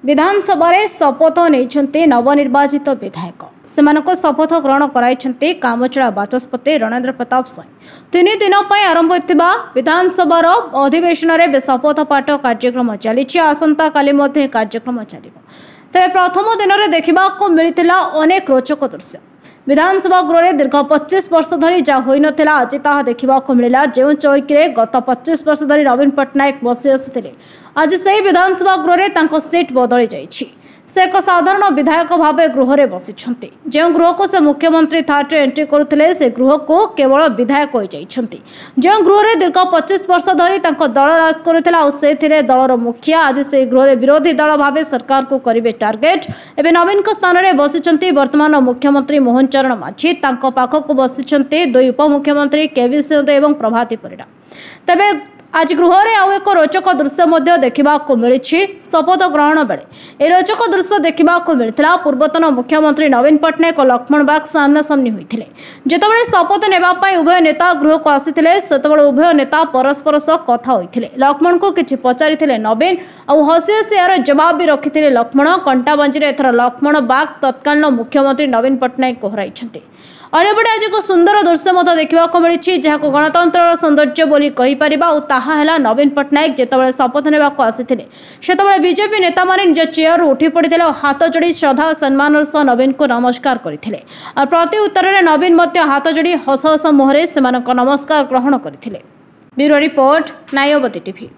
विधानसभा शपथ नहीं नवनिर्वाचित विधायक से शपथ ग्रहण कराई कामचला बाचस्पति रणेंद्र प्रताप स्वयं 3 दिन आरंभ होता विधानसभा अधिवेशन में शपथ पाठ कार्यक्रम चली आसंता काली कार्यक्रम चलो तेज प्रथम दिन में देखा मिलता अनेक रोचक दृश्य। विधानसभा गृह में दीर्घ 25 वर्ष धरी जहाँ हो नाला आज ताहा देखा मिलला जो चौकी गत 25 वर्ष धरी नवीन पट्टनायक बसी आसुले आज से विधानसभा गृह में सीट बदली जाइए। से एक साधारण विधायक भाव गृह में बसी जो गृह को से मुख्यमंत्री थार्ड एंट्री करुले से गृह को केवल विधायक हो जाइए। जो गृह में दीर्घ 25 वर्ष धरी दल राज करुला से दलर मुखिया आज से गृह में विरोधी दल भाव सरकार को करेंगे टार्गेट। एवं नवीन स्थान में बसी वर्तमान मुख्यमंत्री मोहन चरण माझी पाखक बसी दुई उपमुख्यमंत्री केवी सिंहदेव और प्रभाती परिड़ा। तेबे आज गृह में आउ एक रोचक दृश्य देखा मिली शपथ ग्रहण बेले ए रोचक दृश्य देखा मिलता पूर्वतन मुख्यमंत्री नवीन पट्टनायक और लक्ष्मण बाग सामना सामनी होते जितेबाला शपथ नेबाई उभय नेता गृह को आसी से उभय नेता परस्पर सह कथा होते लक्ष्मण को किसी पचारि नवीन और हसी हसी यार जवाब भी रखी लक्ष्मण कंटा बांजी एथर लक्ष्मण बाग तत्कालीन मुख्यमंत्री नवीन पट्टनायक को हराई। अन्यपटे आज एक सुंदर दृश्य देखा मिली जहाँ गणतंत्र सौंदर्य बोली कहीपर और नवीन पट्टनायक जितेबाला शपथ ने आसी से बीजेपी नेता मैंने निज चेयर उठी पड़ते और हाथ जोड़ी श्रद्धा सम्मान सह नवीन को नमस्कार करते और प्रति उत्तर में नवीन हाथ जोड़ी हस हस मुहरे से नमस्कार ग्रहण करते। ब्यूरो रिपोर्ट नायवती टीवी।